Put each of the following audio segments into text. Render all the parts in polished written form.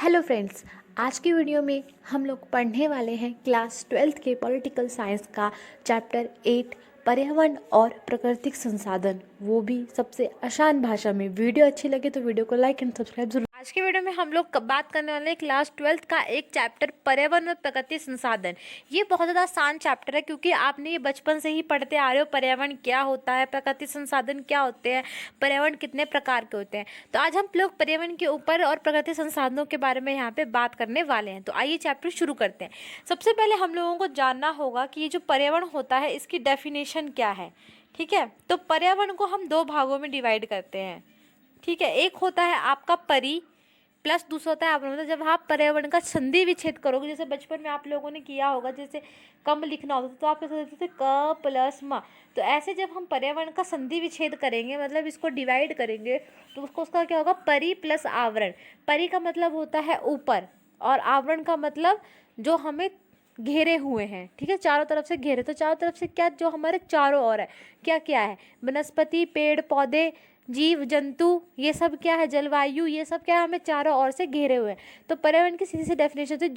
Hello friends, आज की video में हम लोग पढ़ने वाले हैं क्लास 12th के पॉलिटिकल साइंस का चैप्टर 8 पर्यावरण और प्राकृतिक संसाधन, वो भी सबसे आसान भाषा में। वीडियो अच्छी लगे तो वीडियो को लाइक एंड सब्सक्राइब जरूर। आज की वीडियो में हम लोग बात करने वाले हैं क्लास 12th का एक चैप्टर पर्यावरण और प्राकृतिक संसाधन। ये बहुत ज़्यादा आसान चैप्टर है क्योंकि आपने ये बचपन से ही पढ़ते आ रहे हो। पर्यावरण क्या होता है, प्राकृतिक संसाधन क्या होते हैं, पर्यावरण कितने प्रकार के होते हैं। तो आज हम लोग पर्यावरण के ऊपर और प्राकृतिक संसाधनों के बारे में यहाँ पे बात करने वाले हैं। तो आइए चैप्टर शुरू करते हैं। सबसे पहले हम लोगों को जानना होगा कि ये जो पर्यावरण होता है इसकी डेफिनेशन क्या है। ठीक है, तो पर्यावरण को हम दो भागों में डिवाइड करते हैं। ठीक है, एक होता है आपका परि प्लस दूसरा होता है आवरण। मतलब जब आप पर्यावरण का संधि विच्छेद करोगे, जैसे बचपन में आप लोगों ने किया होगा, जैसे कम लिखना होता था तो आप कैसे लिखते थे, क प्लस म। तो ऐसे जब हम पर्यावरण का संधि विच्छेद करेंगे, मतलब इसको डिवाइड करेंगे, तो उसका क्या होगा, परि प्लस आवरण। परि का मतलब होता है ऊपर और आवरण का मतलब जो हमें घेरे हुए हैं। ठीक है, चारों तरफ से घेरे। तो चारों तरफ से क्या, जो हमारे चारों ओर है, क्या क्या है, वनस्पति, पेड़ पौधे, जीव जंतु, ये सब क्या है, जलवायु, ये सब क्या है, हमें चारों ओर से घेरे हुए हैं। तो पर्यावरण की सीधी सी डेफिनेशन है,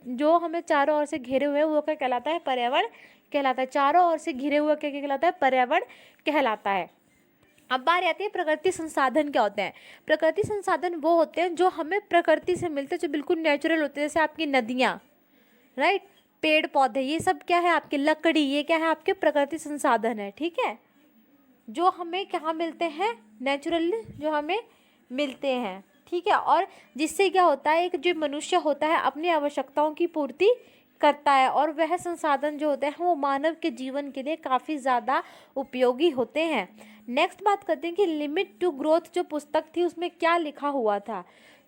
जो हमें चारों ओर से घेरे हुए हैं वो क्या कहलाता है, पर्यावरण कहलाता है। चारों ओर से घिरे हुए क्या कहलाता है, पर्यावरण कहलाता है। अब बात आती है प्रकृति संसाधन क्या होते हैं। प्रकृति संसाधन वो होते हैं जो हमें प्रकृति से मिलते हैं, जो बिल्कुल नेचुरल होते हैं, जैसे आपकी नदियाँ, राइट, पेड़ पौधे, ये सब क्या है, आपकी लकड़ी, ये क्या है, आपके प्रकृति संसाधन है। ठीक है, जो हमें कहाँ मिलते हैं, नेचुरली जो हमें मिलते हैं। ठीक है, और जिससे क्या होता है, एक जो मनुष्य होता है अपनी आवश्यकताओं की पूर्ति करता है, और वह संसाधन जो होते हैं वो मानव के जीवन के लिए काफ़ी ज़्यादा उपयोगी होते हैं। नेक्स्ट बात करते हैं कि लिमिट टू ग्रोथ जो पुस्तक थी उसमें क्या लिखा हुआ था।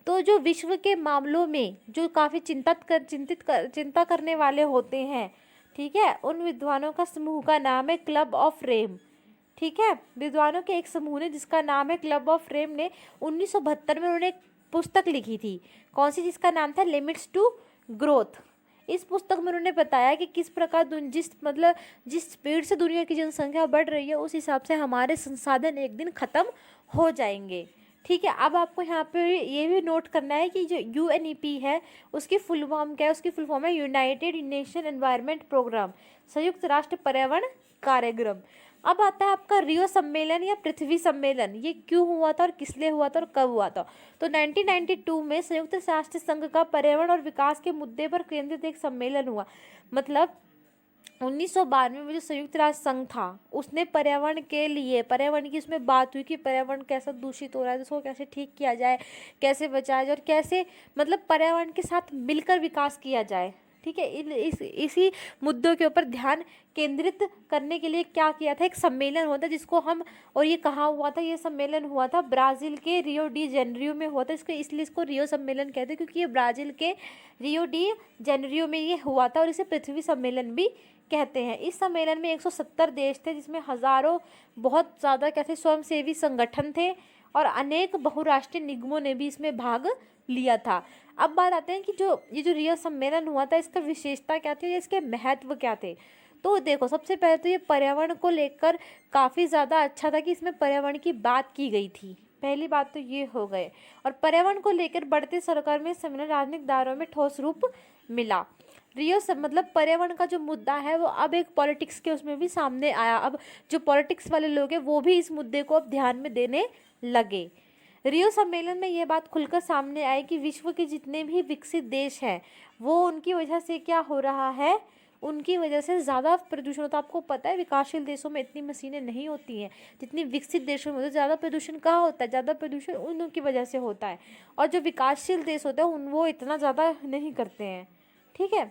तो जो विश्व के मामलों में जो काफ़ी चिंता करने वाले होते हैं, ठीक है, उन विद्वानों का समूह का नाम है क्लब ऑफ रेम। ठीक है, विद्वानों के एक समूह ने जिसका नाम है क्लब ऑफ रेम ने 1972 में उन्होंने एक पुस्तक लिखी थी। कौन सी, जिसका नाम था लिमिट्स टू ग्रोथ। इस पुस्तक में उन्होंने बताया कि किस प्रकार जिस स्पीड से दुनिया की जनसंख्या बढ़ रही है उस हिसाब से हमारे संसाधन एक दिन खत्म हो जाएंगे। ठीक है, अब आपको यहाँ पे ये भी नोट करना है कि जो UNEP है उसकी फुल फॉर्म क्या है। उसकी फुल फॉर्म है यूनाइटेड नेशन एनवायरनमेंट प्रोग्राम, संयुक्त राष्ट्र पर्यावरण कार्यक्रम। अब आता है आपका रियो सम्मेलन या पृथ्वी सम्मेलन। ये क्यों हुआ था और किस लिए हुआ था और कब हुआ था। तो 1992 में संयुक्त राष्ट्र संघ का पर्यावरण और विकास के मुद्दे पर केंद्रित एक सम्मेलन हुआ। मतलब 1992 में जो संयुक्त राष्ट्र संघ था उसने पर्यावरण के लिए, पर्यावरण की उसमें बात हुई कि पर्यावरण कैसा दूषित हो रहा है, तो उसको कैसे ठीक किया जाए, कैसे बचाया जाए, और कैसे मतलब पर्यावरण के साथ मिलकर विकास किया जाए। ठीक है, इसी मुद्दों के ऊपर ध्यान केंद्रित करने के लिए क्या किया था, एक सम्मेलन होता है जिसको हम, और ये कहाँ हुआ था, ये सम्मेलन हुआ था ब्राज़ील के रियो डी जेनरियो में हुआ था। इसलिए इसको रियो सम्मेलन कहते हैं क्योंकि ये ब्राज़ील के रियो डी जेनरियो में ये हुआ था, और इसे पृथ्वी सम्मेलन भी कहते हैं। इस सम्मेलन में 170 देश थे जिसमें हज़ारों बहुत ज़्यादा कैसे स्वयंसेवी संगठन थे और अनेक बहुराष्ट्रीय निगमों ने भी इसमें भाग लिया था। अब बात आते हैं कि ये जो रियो सम्मेलन हुआ था इसका विशेषता क्या थी, इसके महत्व क्या थे। तो देखो, सबसे पहले तो ये पर्यावरण को लेकर काफ़ी ज़्यादा अच्छा था कि इसमें पर्यावरण की बात की गई थी। पहली बात तो ये हो गए, और पर्यावरण को लेकर बढ़ते सरकार में सम्मेलन राजनीतिक दायरों में ठोस रूप मिला। रियो से मतलब पर्यावरण का जो मुद्दा है वो अब एक पॉलिटिक्स के उसमें भी सामने आया। अब जो पॉलिटिक्स वाले लोग हैं वो भी इस मुद्दे को अब ध्यान में देने लगे। रियो सम्मेलन में ये बात खुलकर सामने आई कि विश्व के जितने भी विकसित देश हैं वो उनकी वजह से क्या हो रहा है, उनकी वजह से ज़्यादा प्रदूषण होता है। आपको पता है विकासशील देशों में इतनी मशीनें नहीं होती हैं जितनी विकसित देशों में होती है। ज़्यादा प्रदूषण कहाँ होता है, ज़्यादा प्रदूषण उनकी वजह से होता है, और जो विकासशील देश होते हैं वो इतना ज़्यादा नहीं करते हैं। ठीक है,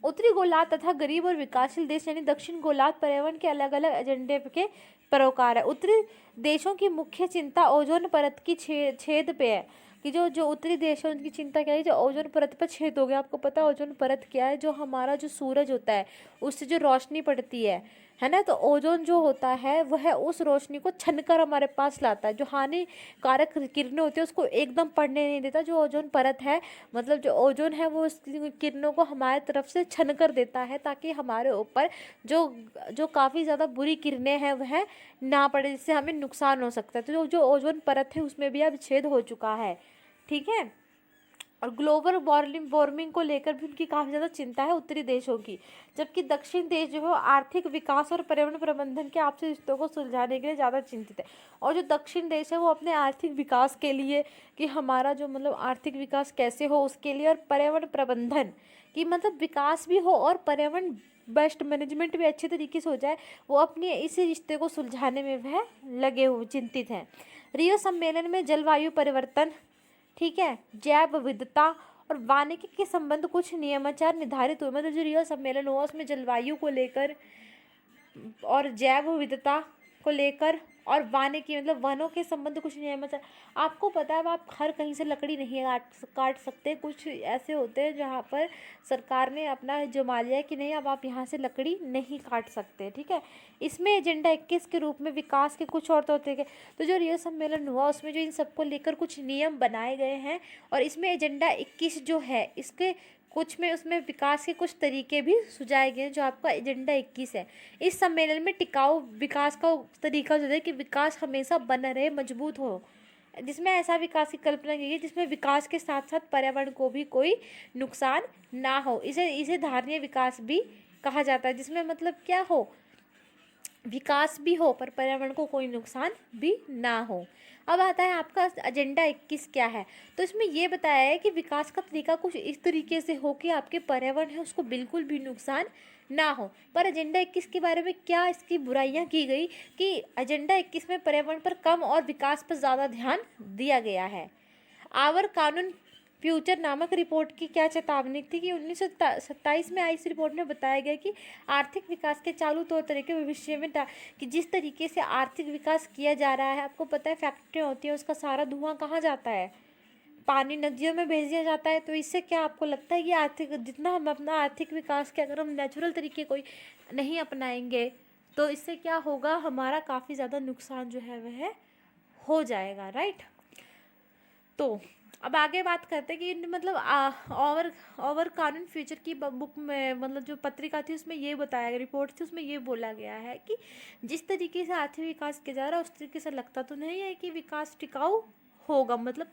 उत्तरी गोलार्ध तथा गरीब और विकासशील देश यानी दक्षिण गोलार्ध पर्यावरण के अलग अलग एजेंडे के पैरोकार है। उत्तरी देशों की मुख्य चिंता ओजोन परत की छेद पे है कि जो उत्तरी देश है उनकी चिंता क्या है, जो ओजोन परत पर छेद हो गया। आपको पता है ओजोन परत क्या है, जो हमारा जो सूरज होता है उससे जो रोशनी पड़ती है ना, तो ओजोन जो होता है वह उस रोशनी को छनकर हमारे पास लाता है। जो हानिकारक किरणें होती है उसको एकदम पड़ने नहीं देता। जो ओजोन परत है, मतलब जो ओजोन है, वो उस किरणों को हमारे तरफ से छनकर देता है ताकि हमारे ऊपर जो जो काफ़ी ज़्यादा बुरी किरणें हैं वह ना पड़े, जिससे हमें नुकसान हो सकता है। तो जो ओजोन परत है उसमें भी अब छेद हो चुका है। ठीक है, और ग्लोबल वार्मिंग को लेकर भी उनकी काफ़ी ज़्यादा चिंता है उत्तरी देशों की, जबकि दक्षिण देश जो है आर्थिक विकास और पर्यावरण प्रबंधन के आपसी रिश्तों को सुलझाने के लिए ज़्यादा चिंतित है। और जो दक्षिण देश है वो अपने आर्थिक विकास के लिए, कि हमारा जो मतलब आर्थिक विकास कैसे हो उसके लिए, और पर्यावरण प्रबंधन कि मतलब विकास भी हो और पर्यावरण बेस्ट मैनेजमेंट भी अच्छे तरीके से हो जाए, वो अपने इसी रिश्ते को सुलझाने में वह लगे हुए चिंतित हैं। रियो सम्मेलन में जलवायु परिवर्तन, ठीक है, जैव विविधता और वानिकी के संबंध कुछ नियमाचार निर्धारित हुए। मतलब जो रियो सम्मेलन हुआ उसमें जलवायु को लेकर और जैव विविधता को लेकर और वानिकी मतलब वनों के संबंध कुछ नियमाचार। आपको पता है अब आप हर कहीं से लकड़ी नहीं काट सकते, कुछ ऐसे होते हैं जहाँ पर सरकार ने अपना जमा लिया है कि नहीं अब आप यहाँ से लकड़ी नहीं काट सकते, ठीक है। इसमें एजेंडा 21 के रूप में विकास के कुछ और तौर के, तो जो रियो सम्मेलन हुआ उसमें जो इन सबको लेकर कुछ नियम बनाए गए हैं, और इसमें एजेंडा 21 जो है इसके कुछ में उसमें विकास के कुछ तरीके भी सुझाए गए हैं, जो आपका एजेंडा 21 है। इस सम्मेलन में टिकाऊ विकास का तरीका जो है कि विकास हमेशा बना रहे, मजबूत हो, जिसमें ऐसा विकास की कल्पना की गई जिसमें विकास के साथ साथ पर्यावरण को भी कोई नुकसान ना हो। इसे धारणीय विकास भी कहा जाता है, जिसमें मतलब क्या हो, विकास भी हो पर पर्यावरण को कोई नुकसान भी ना हो। अब आता है आपका एजेंडा 21 क्या है, तो इसमें ये बताया है कि विकास का तरीका कुछ इस तरीके से हो कि आपके पर्यावरण है उसको बिल्कुल भी नुकसान ना हो। पर एजेंडा 21 के बारे में क्या इसकी बुराइयां की गई कि एजेंडा 21 में पर्यावरण पर कम और विकास पर ज़्यादा ध्यान दिया गया है। आवर कानून फ्यूचर नामक रिपोर्ट की क्या चेतावनी थी कि 1927 में आई इस रिपोर्ट में बताया गया कि आर्थिक विकास के चालू तौर तरीके भविष्य में कि जिस तरीके से आर्थिक विकास किया जा रहा है, आपको पता है फैक्ट्रियाँ होती हैं उसका सारा धुआं कहाँ जाता है, पानी नदियों में भेज दिया जाता है। तो इससे क्या आपको लगता है कि आर्थिक जितना हम अपना आर्थिक विकास के अगर हम नेचुरल तरीके कोई नहीं अपनाएंगे तो इससे क्या होगा, हमारा काफ़ी ज़्यादा नुकसान जो है वह हो जाएगा, राइट। तो अब आगे बात करते हैं कि मतलब ओवर कानून फ्यूचर की बुक में मतलब जो पत्रिका थी उसमें ये बताया गया, रिपोर्ट थी उसमें ये बोला गया है कि जिस तरीके से आर्थिक विकास किया जा रहा है उस तरीके से लगता तो नहीं है कि विकास टिकाऊ होगा, मतलब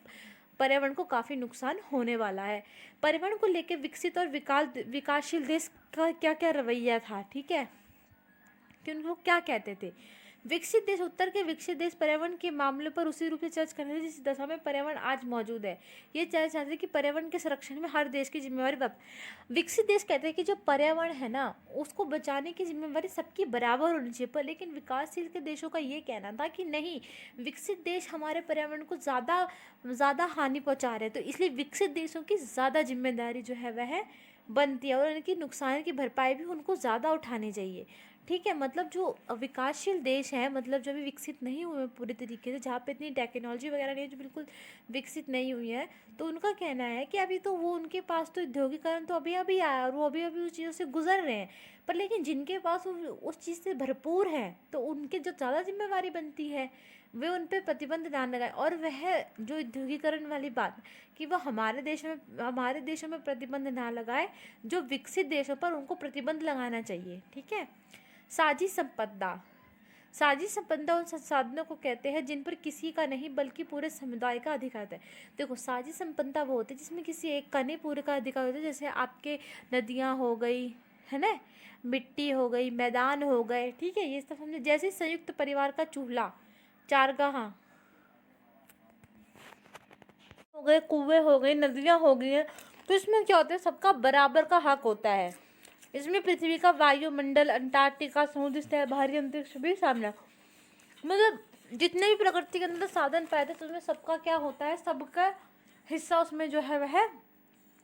पर्यावरण को काफ़ी नुकसान होने वाला है। पर्यावरण को लेकर विकसित और विकासशील देश का क्या क्या रवैया था, ठीक है, कि उन लोग क्या कहते थे। विकसित देश, उत्तर के विकसित देश पर्यावरण के मामले पर उसी रूप से चर्चा करते थे जिस दशा में पर्यावरण आज मौजूद है। ये चर्चा चाहते थे कि पर्यावरण के संरक्षण में हर देश की जिम्मेवारी विकसित देश कहते हैं कि जो पर्यावरण है ना उसको बचाने की जिम्मेवारी सबकी बराबर होनी चाहिए, पर लेकिन विकासशील के देशों का ये कहना था कि नहीं, विकसित देश हमारे पर्यावरण को ज़्यादा हानि पहुँचा रहे हैं, तो इसलिए विकसित देशों की ज़्यादा जिम्मेदारी जो है वह बनती है और उनकी नुकसान की भरपाई भी उनको ज़्यादा उठानी चाहिए, ठीक है। मतलब जो विकासशील देश हैं, मतलब जो अभी विकसित नहीं हुए पूरे तरीके से, जहाँ पे इतनी टेक्नोलॉजी वगैरह नहीं है, जो बिल्कुल विकसित नहीं हुई है, तो उनका कहना है कि अभी तो वो उनके पास तो औद्योगिकरण तो अभी अभी आया और वो अभी अभी उस चीज़ों से गुजर रहे हैं, पर लेकिन जिनके पास उस चीज़ से भरपूर हैं तो उनके जो ज़्यादा जिम्मेवारी बनती है वे उन पर प्रतिबंध ना लगाए। और वह जो औद्योगिकरण वाली बात कि वह हमारे देशों में प्रतिबंध ना लगाए, जो विकसित देशों पर उनको प्रतिबंध लगाना चाहिए, ठीक है। साझी संपदा उन संसाधनों को कहते हैं जिन पर किसी का नहीं बल्कि पूरे समुदाय का अधिकार है। देखो, साझी संपदा वो होती है जिसमें किसी एक का नहीं पूरे का अधिकार होता है, जैसे आपके नदियाँ हो गई, है ना, मिट्टी हो गई, मैदान हो गए, ठीक है, ये सब समझे। जैसे संयुक्त परिवार का चूल्हा, चारगाह हो गए, कुएं हो गए, नदियाँ हो गई हैं, तो इसमें क्या होता है, सबका बराबर का हक होता है। इसमें पृथ्वी का वायुमंडल, अंटार्कटिका, समुद्र सतह, बाहरी अंतरिक्ष भी शामिल है। मतलब जितने भी प्रकृति के अंदर साधन पैदा तो उसमें सबका क्या होता है, सबका हिस्सा उसमें जो है वह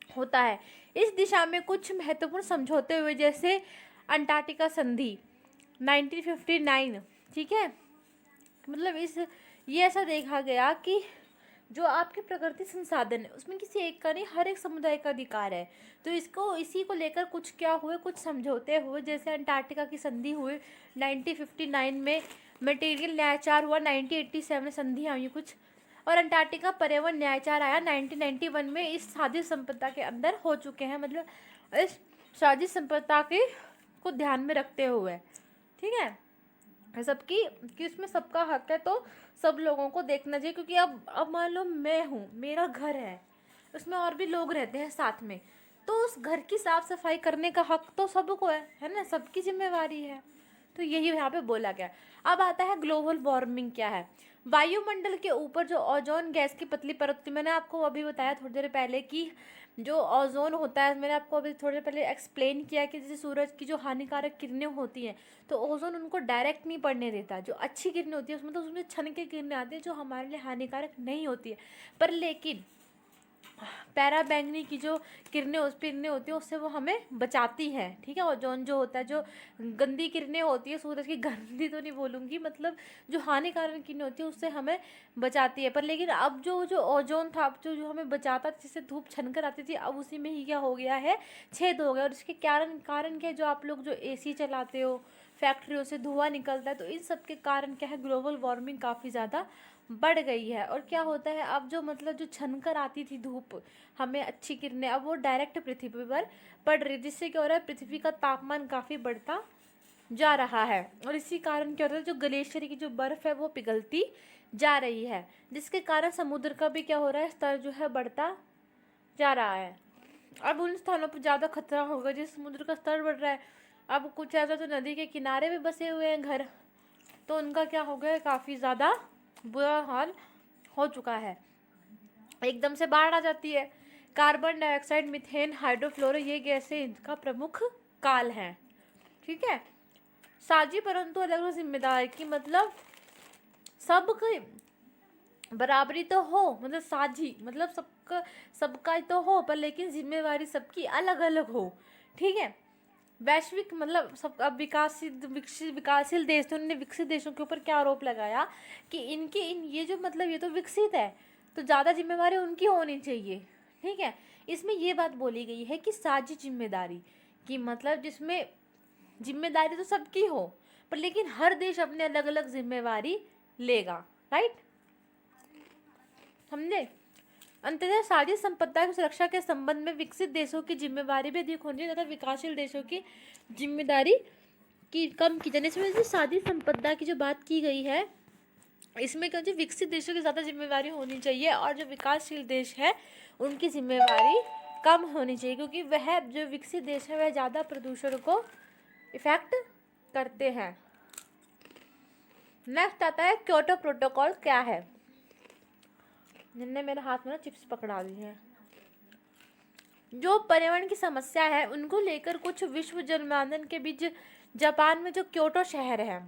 होता है। इस दिशा में कुछ महत्वपूर्ण समझौते हुए, जैसे अंटार्कटिका संधि 1959, ठीक है। मतलब ये ऐसा देखा गया कि जो आपके प्रकृति संसाधन है उसमें किसी एक का नहीं, हर एक समुदाय का अधिकार है। तो इसी को लेकर कुछ क्या हुए, कुछ समझौते हुए, जैसे अंटार्कटिका की संधि हुई 1959 में, मटेरियल न्यायचार हुआ 1987 में, संधि आई कुछ, और अंटार्कटिका पर्यावरण न्यायचार आया 1991 में। इस साझी संपदा के अंदर हो चुके हैं, मतलब इस साझी संपदा के को ध्यान में रखते हुए, ठीक है, सबकी कि उसमें सबका हक है, तो सब लोगों को देखना चाहिए। क्योंकि अब मान लो मैं हूँ, मेरा घर है, उसमें और भी लोग रहते हैं साथ में, तो उस घर की साफ सफाई करने का हक तो सबको है ना, सबकी जिम्मेवारी है। तो यही यहाँ पे बोला गया। अब आता है ग्लोबल वार्मिंग क्या है। वायुमंडल के ऊपर जो ओजोन गैस की पतली परत, मैंने आपको अभी बताया थोड़ी देर पहले कि जो ओजोन होता है, मैंने आपको अभी थोड़ी देर पहले एक्सप्लेन किया कि जैसे सूरज की जो हानिकारक किरणें होती हैं तो ओजोन उनको डायरेक्ट नहीं पड़ने देता। जो अच्छी किरणें होती है उसमें तो उसमें छन के किरणें आती हैं जो हमारे लिए हानिकारक नहीं होती है, पर लेकिन पैरा बैंगनी की जो किरणें होती हैं उससे वो हमें बचाती है। ठीक है, ओजोन जो होता है, जो गंदी किरणें होती है सूरज की, गंदी तो नहीं बोलूँगी, मतलब जो हानिकारक किरणें होती है उससे हमें बचाती है। पर लेकिन अब जो जो ओजोन था, अब जो हमें बचाता, जिससे धूप छनकर आती थी, अब उसी में ही क्या हो गया है, छेद हो गया। और इसके कारण क्या है, जो आप लोग जो AC चलाते हो, फैक्ट्रियों से धुआं निकलता है, तो इन सब के कारण क्या है, ग्लोबल वार्मिंग काफ़ी ज़्यादा बढ़ गई है। और क्या होता है, अब जो मतलब जो छनकर आती थी धूप, हमें अच्छी किरणें, अब वो डायरेक्ट पृथ्वी पर पड़ रही, जिससे क्या हो रहा है, पृथ्वी का तापमान काफ़ी बढ़ता जा रहा है। और इसी कारण क्या होता है, जो ग्लेशियर की जो बर्फ़ है वो पिघलती जा रही है, जिसके कारण समुद्र का भी क्या हो रहा है, स्तर जो है बढ़ता जा रहा है। अब उन स्थानों पर ज़्यादा खतरा होगा जिस समुद्र का स्तर बढ़ रहा है। अब कुछ ऐसा तो नदी के किनारे भी बसे हुए हैं घर, तो उनका क्या हो गया, काफ़ी ज़्यादा बुरा हाल हो चुका है। एकदम से बाढ़ आ जाती है। कार्बन डाइऑक्साइड, मीथेन, हाइड्रोफ्लोरो, ये गैसें इनका प्रमुख काल है। ठीक है, साझी परंतु अलग अलग जिम्मेदार की, मतलब सबकी बराबरी तो हो, मतलब साझी मतलब सबका तो हो, पर लेकिन जिम्मेवारी सबकी अलग अलग हो। ठीक है, वैश्विक मतलब सब, अब विकासशील देश थे, उन्होंने विकसित देशों के ऊपर क्या आरोप लगाया कि ये जो मतलब ये तो विकसित है तो ज़्यादा जिम्मेवारी उनकी होनी चाहिए। ठीक है, इसमें ये बात बोली गई है कि साझी जिम्मेदारी की, मतलब जिसमें जिम्मेदारी तो सबकी हो, पर लेकिन हर देश अपने अलग अलग जिम्मेवारी लेगा। राइट, समझे। अंततः साझी संपदा की सुरक्षा के संबंध में विकसित देशों की जिम्मेवारी भी अधिक होनी चाहिए तथा विकासशील देशों की जिम्मेदारी की कम की जाए। इसमें जो साझी संपदा की जो बात की गई है, इसमें क्या, जो विकसित देशों की ज़्यादा जिम्मेवारी होनी चाहिए और जो विकासशील देश है उनकी जिम्मेवारी कम होनी चाहिए, क्योंकि वह जो विकसित देश है वह ज़्यादा प्रदूषण को इफेक्ट करते हैं। नेक्स्ट आता है क्योटो प्रोटोकॉल क्या है। जिनने मेरे हाथ में ना चिप्स पकड़ा दी है। जो पर्यावरण की समस्या है उनको लेकर कुछ विश्व जलमानन के बीच जापान में जो क्योटो शहर है,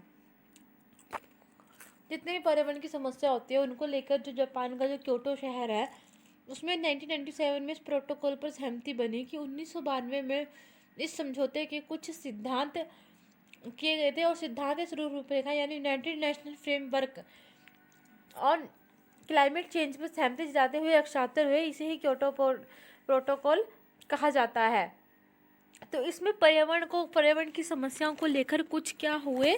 जितने भी पर्यावरण की समस्या होती है उनको लेकर जो जापान का जो क्योटो शहर है, उसमें 1997 में इस प्रोटोकॉल पर सहमति बनी कि 1992 में इस समझौते के कुछ सिद्धांत किए गए थे। और सिद्धांत इस रूपरेखा यानी United national framework on climate change पर सहमति जताते हुए हस्ताक्षर हुए। इसे ही क्योटो प्रोटोकॉल कहा जाता है। तो इसमें पर्यावरण की समस्याओं को लेकर कुछ क्या हुए,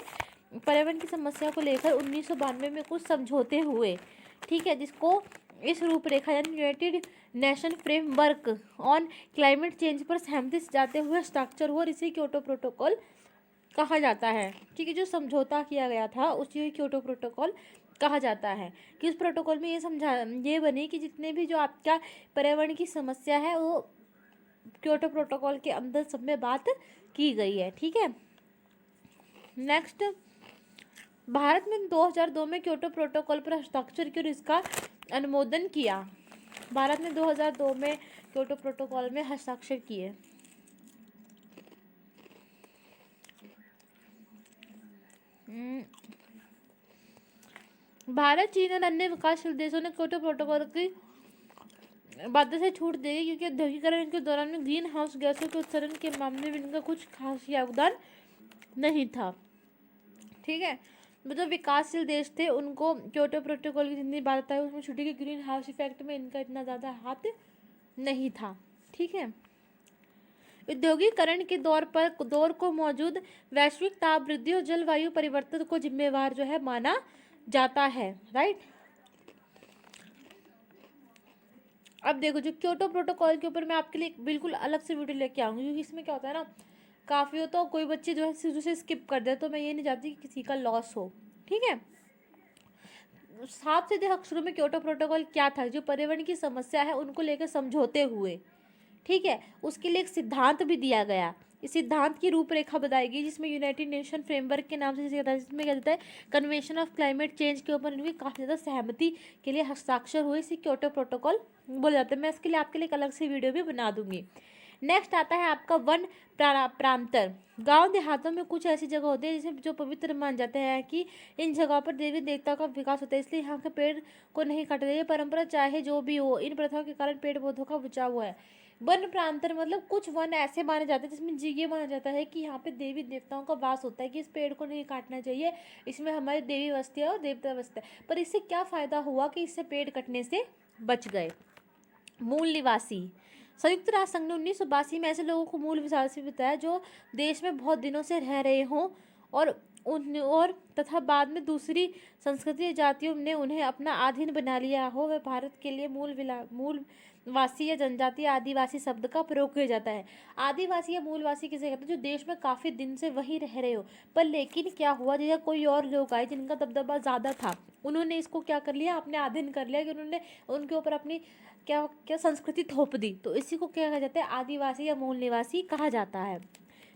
पर्यावरण की समस्या को लेकर 1992 में कुछ समझौते हुए। ठीक है, जिसको इस रूपरेखा यानी United nation framework on climate change पर सहमति जताते हुए हस्ताक्षर हुआ और इसे क्योटो प्रोटोकॉल कहा जाता है। ठीक है, जो समझौता किया गया था उसी क्योटो प्रोटोकॉल कहा जाता है। कि उस प्रोटोकॉल में ये बनी कि जितने भी जो आपका पर्यावरण की समस्या है वो क्योटो प्रोटोकॉल के अंदर सब में बात की गई है। ठीक है, नेक्स्ट, भारत में 2002 में क्योटो प्रोटोकॉल पर हस्ताक्षर किया और इसका अनुमोदन किया। भारत ने 2002 में क्योटो प्रोटोकॉल में हस्ताक्षर किए। भारत, चीन और अन्य विकासशील देशों ने क्योटो प्रोटोकॉल की बातों से छूट देगी क्योंकि औद्योगिकरण के दौरान में ग्रीन हाउस गैसों के उत्सर्जन के मामले में इनका कुछ खास योगदान नहीं था। ठीक है, जो विकासशील देश थे उनको क्योटो प्रोटोकॉल की जितनी बात है उसमें छुट्टी के ग्रीन हाउस इफेक्ट में इनका इतना ज़्यादा हाथ नहीं था। ठीक है, औद्योगिकरण के दौर को मौजूद वैश्विक ताप वृद्धि और जलवायु परिवर्तन को जिम्मेवार जो है माना जाता है। राइट, अब देखो जो क्योटो प्रोटोकॉल के ऊपर मैं आपके लिए बिल्कुल अलग से वीडियो लेके आऊंगी, क्योंकि इसमें क्या होता है ना, काफ़ी होता है कोई बच्चे जो है शुरू से स्किप कर दे, तो मैं ये नहीं चाहती कि किसी का लॉस हो। ठीक है, साफ सीधे अक्षरों में क्योटो प्रोटोकॉल क्या था, जो पर्यावरण की समस्या है उनको लेकर समझौते हुए, ठीक है, उसके लिए एक सिद्धांत भी दिया गया। इस सिद्धांत की रूपरेखा बताई गई, जिसमें यूनाइटेड नेशन फ्रेमवर्क के नाम से जिसे कहता है, जिसमें क्या कहता है कन्वेंशन ऑफ क्लाइमेट चेंज के ऊपर इनकी काफ़ी ज़्यादा सहमति के लिए हस्ताक्षर हुए। इसी क्योटो प्रोटोकॉल बोले जाते हैं। मैं इसके लिए आपके लिए एक अलग से वीडियो भी बना दूंगी। नेक्स्ट आता है आपका वन प्रांतर। गांव देहातों में कुछ ऐसी जगह होती है जिसे जो पवित्र मान जाते हैं कि इन जगहों पर देवी देवता का विकास होता है, इसलिए यहाँ के पेड़ को नहीं काटा जाए। परंपरा चाहे जो भी हो, इन प्रथाओं के कारण पेड़ पौधों का बचाव हुआ है। वन प्रांतर मतलब कुछ वन ऐसे माने जाते हैं जिसमें ये माना जाता है कि यहाँ पे देवी देवताओं का वास होता है, कि इस पेड़ को नहीं काटना चाहिए, इसमें हमारी देवी बसती है और देवता बसता है। पर इससे क्या फायदा हुआ कि इससे पेड़ कटने से बच गए। मूल निवासी। संयुक्त राष्ट्र संघ ने 1982 में ऐसे लोगों को मूल निवासी बताया जो देश में बहुत दिनों से रह रहे हों और तथा बाद में दूसरी संस्कृति जातियों ने उन्हें अपना अधीन बना लिया हो। वह भारत के लिए मूलवासी या जनजातीय आदिवासी शब्द का प्रयोग किया जाता है। आदिवासी या मूलवासी किसे कहते हैं, जो देश में काफ़ी दिन से वहीं रह रहे हो, पर लेकिन क्या हुआ, जैसे कोई और लोग आए जिनका दबदबा ज़्यादा था, उन्होंने इसको क्या कर लिया, अपने अधीन कर लिया, कि उन्होंने उनके ऊपर अपनी क्या क्या संस्कृति थोप दी। तो इसी को क्या कहा जाता है, आदिवासी या मूल निवासी कहा जाता है।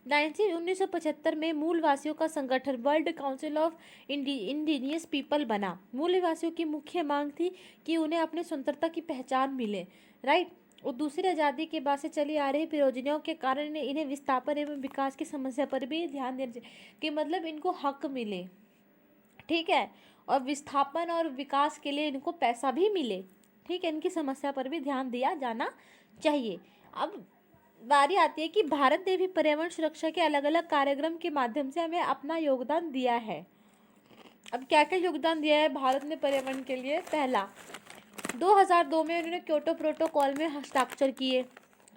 1975 में मूलवासियों का संगठन world council of indigenous people बना। मूल निवासियों की मुख्य मांग थी कि उन्हें अपनी स्वतंत्रता की पहचान मिले, राइट। और दूसरी आज़ादी के बाद से चली आ रही परियोजनाओं के कारण इन्हें विस्थापन एवं विकास की समस्या पर भी ध्यान देना चाहिए, कि मतलब इनको हक मिले, ठीक है, और विस्थापन और विकास के लिए इनको पैसा भी मिले, ठीक है, इनकी समस्या पर भी ध्यान दिया जाना चाहिए। अब बारी आती है कि भारत ने भी पर्यावरण सुरक्षा के अलग अलग कार्यक्रम के माध्यम से हमें अपना योगदान दिया है। अब क्या क्या योगदान दिया है भारत ने पर्यावरण के लिए। पहला, 2002 में उन्होंने क्योटो प्रोटोकॉल में हस्ताक्षर किए,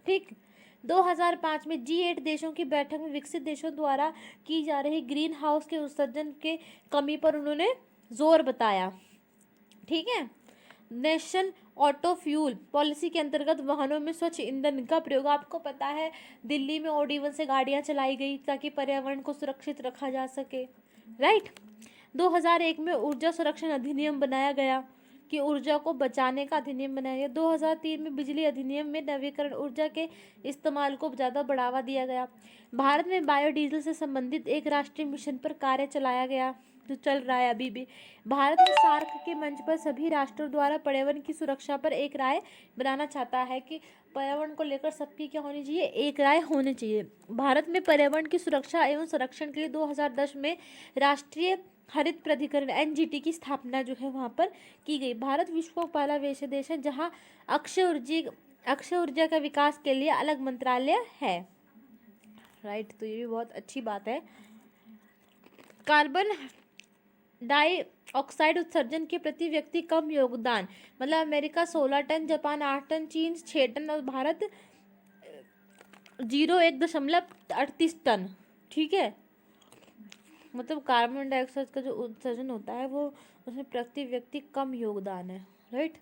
ठीक। 2005 में G8 देशों की बैठक में विकसित देशों द्वारा की जा रही ग्रीन हाउस के उत्सर्जन के कमी पर उन्होंने जोर बताया, ठीक है। नेशनल ऑटो फ्यूल पॉलिसी के अंतर्गत वाहनों में स्वच्छ ईंधन का प्रयोग। आपको पता है दिल्ली में OD1 से गाड़ियां चलाई गई ताकि पर्यावरण को सुरक्षित रखा जा सके, राइट। 2001 में ऊर्जा संरक्षण अधिनियम बनाया गया, कि ऊर्जा को बचाने का अधिनियम बनाया गया। 2003 में बिजली अधिनियम में नवीकरण ऊर्जा के इस्तेमाल को ज़्यादा बढ़ावा दिया गया। भारत में बायोडीजल से संबंधित एक राष्ट्रीय मिशन पर कार्य चलाया गया, जो चल रहा है अभी भी। भारत में सार्क के मंच पर सभी राष्ट्रों द्वारा पर्यावरण की सुरक्षा पर एक राय बनाना चाहता है, कि पर्यावरण को लेकर सबकी क्या होनी चाहिए, एक राय होनी चाहिए। भारत में पर्यावरण की सुरक्षा एवं संरक्षण के लिए 2010 में राष्ट्रीय हरित प्राधिकरण NGT की स्थापना जो है वहाँ पर की गई। भारत विश्व का पहला वैसे देश है जहाँ अक्षय ऊर्जा का विकास के लिए अलग मंत्रालय है, राइट। तो ये भी बहुत अच्छी बात है। कार्बन डाइऑक्साइड उत्सर्जन के प्रति व्यक्ति कम योगदान, मतलब अमेरिका 16 टन, जापान 8 टन, चीन 6 टन और भारत 1.38 टन, ठीक है। मतलब कार्बन डाइऑक्साइड का जो उत्सर्जन होता है वो उसमें प्रति व्यक्ति कम योगदान है, राइट।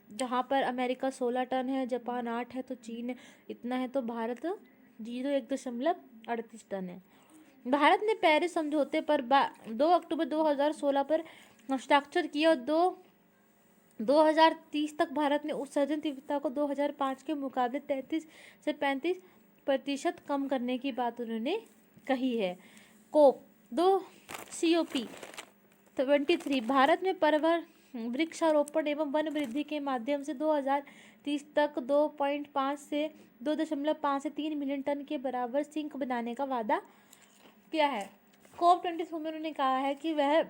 जहाँ पर अमेरिका 16 टन है, जापान 8 है, तो चीन इतना है, तो भारत 1.38 टन है। भारत ने पेरिस समझौते पर 2 अक्टूबर 2016 पर हस्ताक्षर किया और 2030 तक भारत ने उत्सर्जन तीव्रता को 2005 के मुकाबले 33 से 35% कम करने की बात उन्होंने कही है। COP23 भारत में वृक्षारोपण एवं वन वृद्धि के माध्यम से 2030 तक 2.5 से 3 मिलियन टन के बराबर सिंक बनाने का वादा किया है। COP24 में उन्होंने कहा है कि वह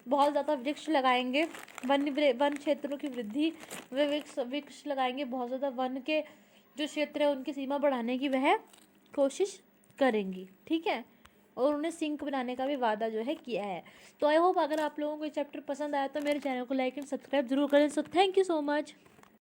बहुत ज़्यादा वृक्ष लगाएंगे, वन क्षेत्रों की वृद्धि, वे वृक्ष लगाएंगे, बहुत ज़्यादा वन के जो क्षेत्र है उनकी सीमा बढ़ाने की वह कोशिश करेंगी, ठीक है। और उन्हें सिंक बनाने का भी वादा जो है किया है। तो आई होप अगर आप लोगों को ये चैप्टर पसंद आया तो मेरे चैनल को लाइक एंड सब्सक्राइब जरूर करें। So thank you so much.